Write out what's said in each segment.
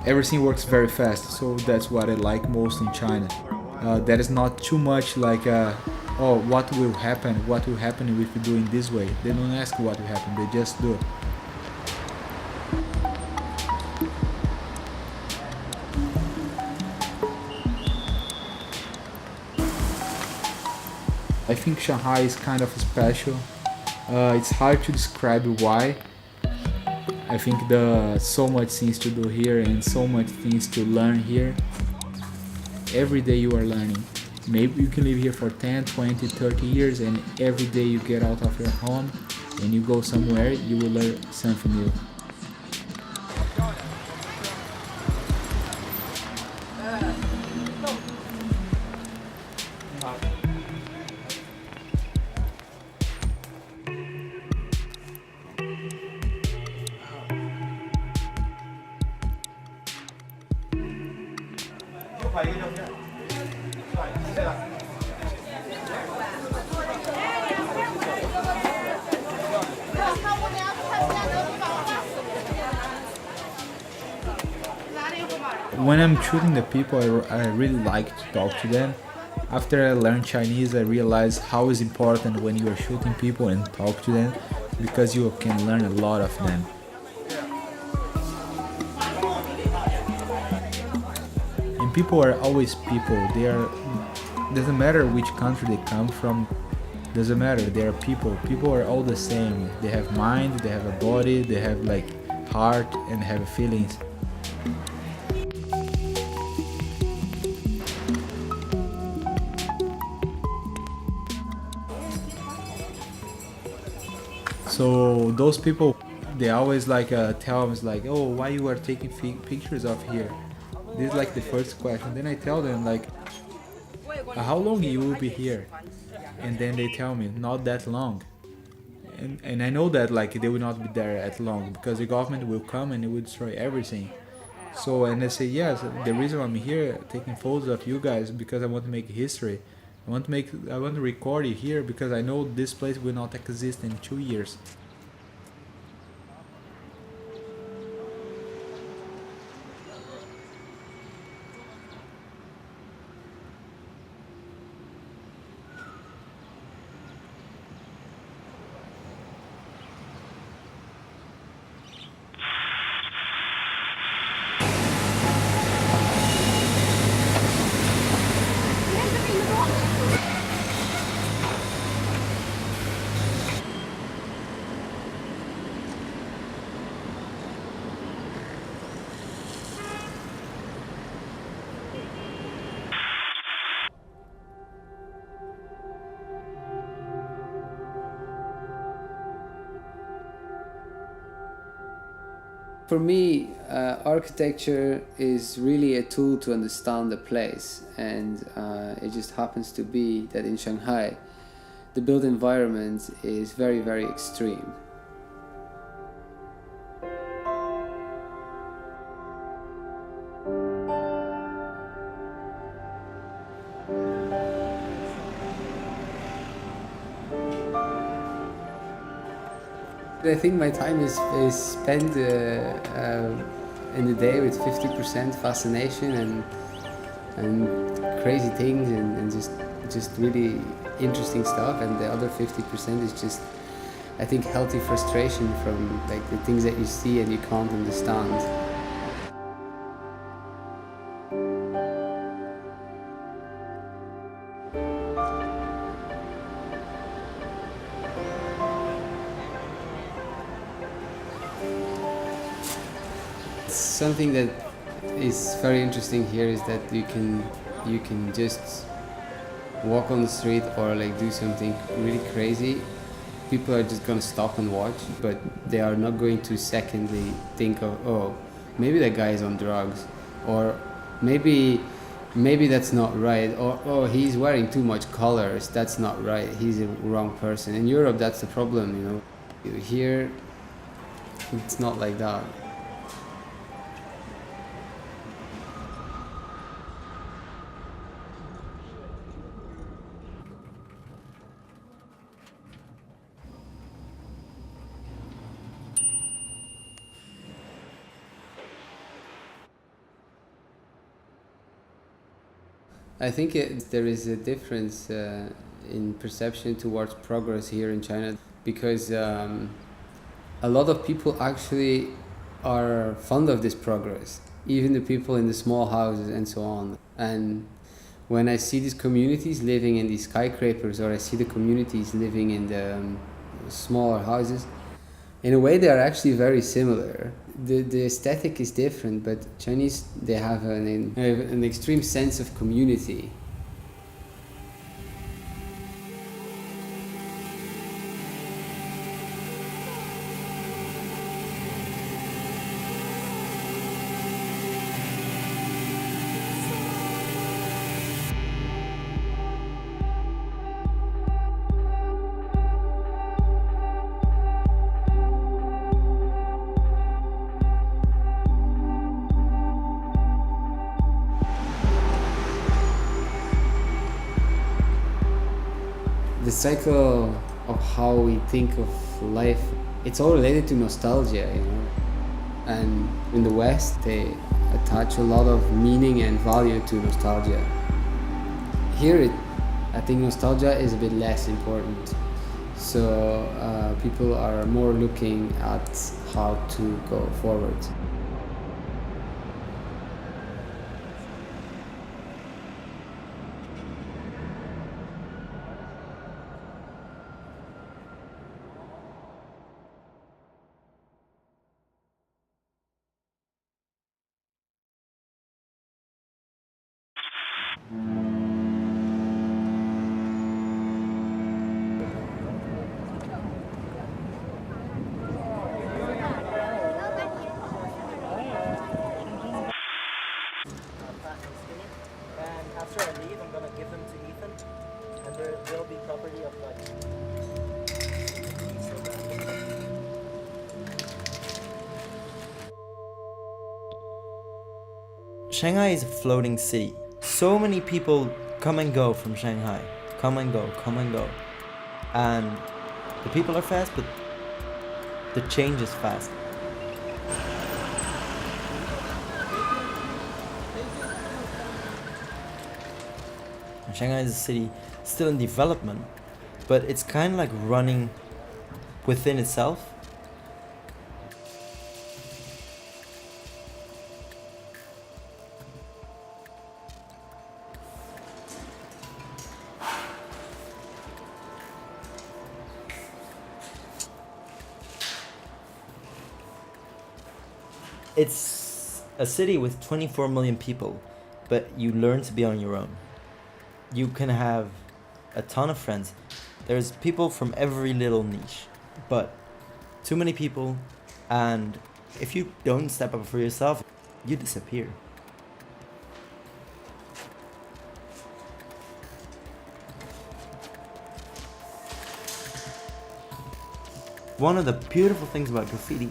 everything works very fast. So that's what I like most in China. There is not too much like, oh, what will happen? What will happen if we do it this way? They don't ask what will happen. They just do it. I think Shanghai is kind of special. It's hard to describe why. I think there's so much things to do here and so much things to learn here. Every day you are learning. Maybe you can live here for 10, 20, 30 years, and every day you get out of your home and you go somewhere, you will learn something new. When I'm shooting the people, I really like to talk to them. After I learned Chinese, I realized how it's important when you are shooting people and talk to them, because you can learn a lot of them. And people are always people. Doesn't matter which country they come from, doesn't matter, they are people. People are all the same. They have mind, they have a body, they have like heart and have feelings. So those people, they always like tell us like, oh, why you are taking pictures of here? This is like the first question. Then I tell them like, how long you will be here? And then they tell me not that long. And I know that like they will not be there at long, because the government will come and it will destroy everything. So, and I say, yes, the reason I'm here taking photos of you guys because I want to make history. I want to record it here because I know this place will not exist in 2 years. For me, architecture is really a tool to understand the place, and it just happens to be that in Shanghai, the built environment is very, very extreme. I think my time is spent in the day with 50% fascination and crazy things and just really interesting stuff, and the other 50% is just, I think, healthy frustration from like the things that you see and you can't understand. Something that is very interesting here is that you can just walk on the street or like do something really crazy. People are just gonna stop and watch, but they are not going to secondly think of, oh, maybe that guy is on drugs, or maybe that's not right, or oh, he's wearing too much colors, that's not right, he's a wrong person. In Europe, that's the problem, you know. Here, it's not like that. I think there is a difference in perception towards progress here in China, because a lot of people actually are fond of this progress, even the people in the small houses and so on. And when I see these communities living in these skyscrapers, or I see the communities living in the smaller houses, in a way they are actually very similar. The aesthetic is different, but Chinese, they have an extreme sense of community. The cycle of how we think of life, it's all related to nostalgia, you know. And in the West, they attach a lot of meaning and value to nostalgia. Here, I think nostalgia is a bit less important. So people are more looking at how to go forward. And after I leave, I'm gonna give them to Ethan, and they'll be property of like. Shanghai is a floating city. So many people come and go from Shanghai. Come and go, come and go. And the people are fast, but the change is fast. Shanghai is a city still in development, but it's kind of like running within itself. It's a city with 24 million people, but you learn to be on your own. You can have a ton of friends. There's people from every little niche, but too many people, and if you don't step up for yourself, you disappear. One of the beautiful things about graffiti,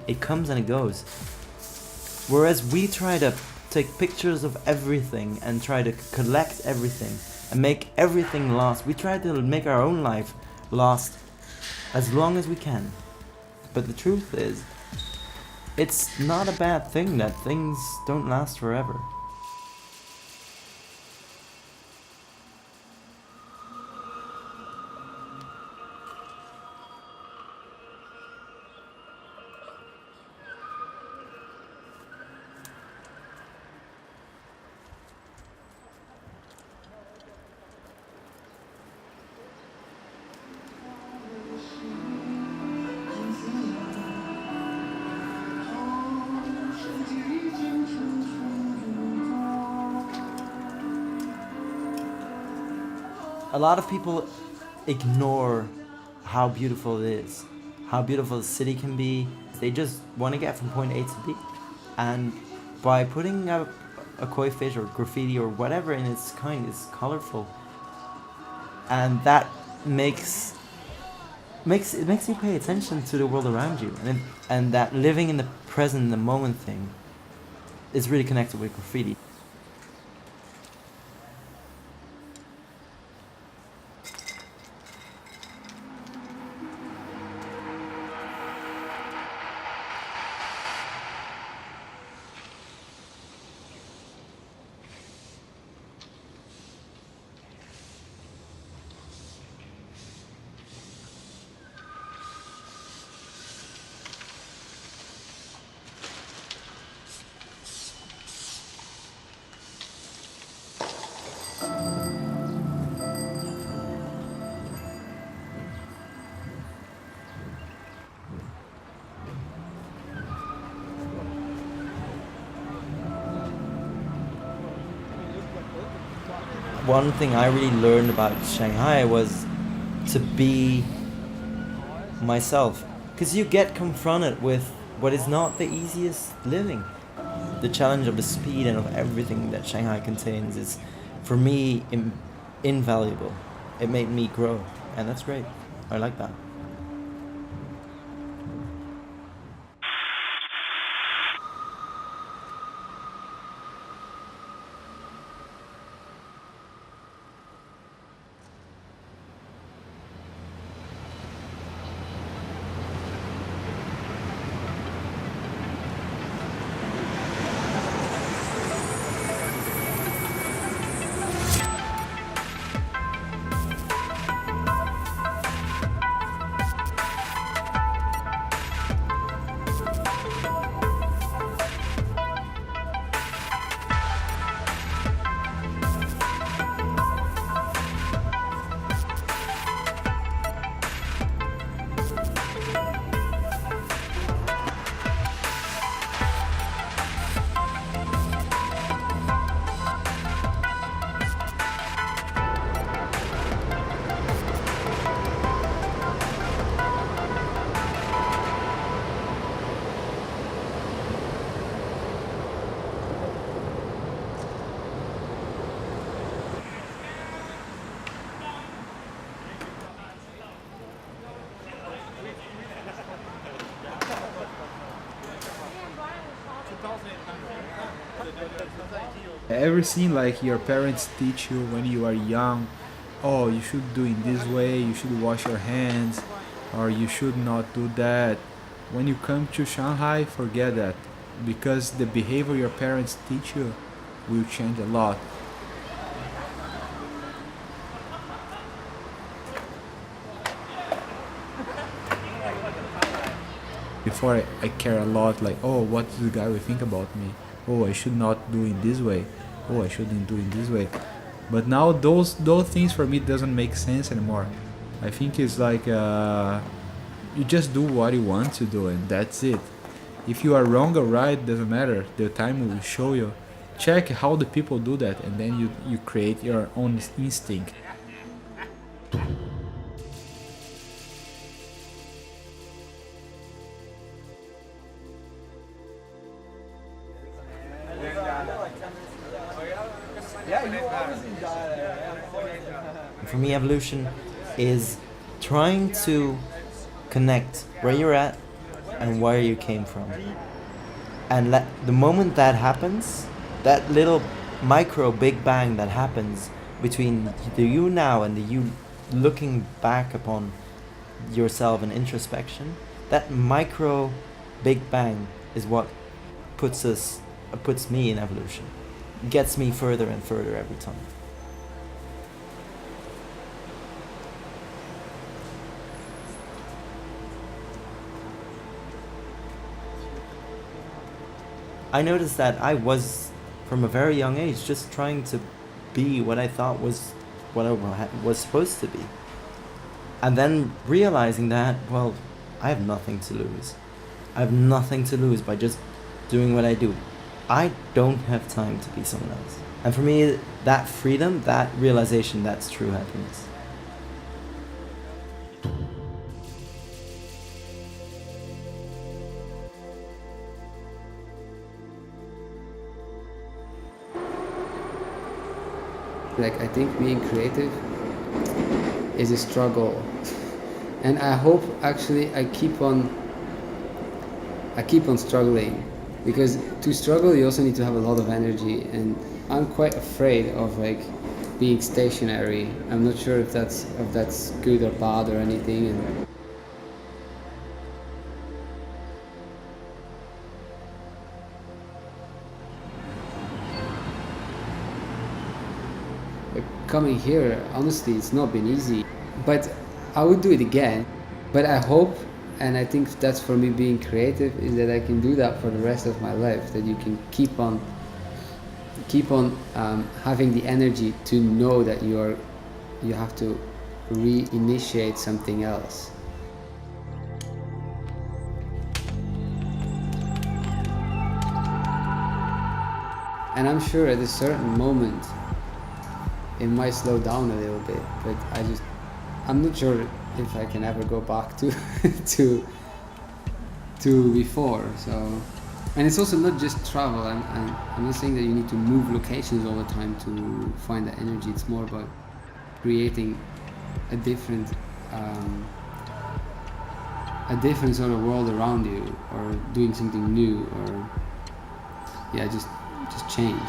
it comes and it goes. Whereas we try to take pictures of everything and try to collect everything and make everything last. We try to make our own life last as long as we can. But the truth is, it's not a bad thing that things don't last forever. A lot of people ignore how beautiful it is, how beautiful the city can be. They just want to get from point A to B. And by putting up a koi fish or graffiti or whatever in its kind, it's colorful. And that makes you pay attention to the world around you. And that living in the present, in the moment thing is really connected with graffiti. one thing I really learned about Shanghai was to be myself, because you get confronted with what is not the easiest living. The challenge of the speed and of everything that Shanghai contains is, for me, invaluable. It made me grow, and that's great. I like that. Ever seen like your parents teach you when you are young, oh, you should do it this way, you should wash your hands, or you should not do that? When you come to Shanghai, forget that, because the behavior your parents teach you will change a lot. Before I care a lot, like, oh, what the guy will think about me? Oh, I should not do it this way. Oh, I shouldn't do it this way. But now those things for me doesn't make sense anymore. I think it's like you just do what you want to do and that's it. If you are wrong or right, doesn't matter. The time will show you. Check how the people do that, and then you create your own instinct. For me, evolution is trying to connect where you're at and where you came from. And the moment that happens, that little micro big bang that happens between the you now and the you looking back upon yourself in introspection, that micro big bang is what puts me in evolution. Gets me further and further every time. I noticed that I was, from a very young age, just trying to be what I thought was what I was supposed to be. And then realizing that, well, I have nothing to lose. I have nothing to lose by just doing what I do. I don't have time to be someone else. And for me, that freedom, that realization, that's true happiness. Like, I think being creative is a struggle, and I hope actually I keep on struggling, because to struggle you also need to have a lot of energy, and I'm quite afraid of like being stationary. I'm not sure if that's good or bad or anything. And coming here, honestly, it's not been easy, but I would do it again. But I hope, and I think that's for me being creative, is that I can do that for the rest of my life, that you can keep on having the energy to know that you have to reinitiate something else. And I'm sure at a certain moment it might slow down a little bit, but I'm not sure if I can ever go back to to before. So, and it's also not just travel. I'm not saying that you need to move locations all the time to find that energy. It's more about creating a different sort of world around you, or doing something new, or just change.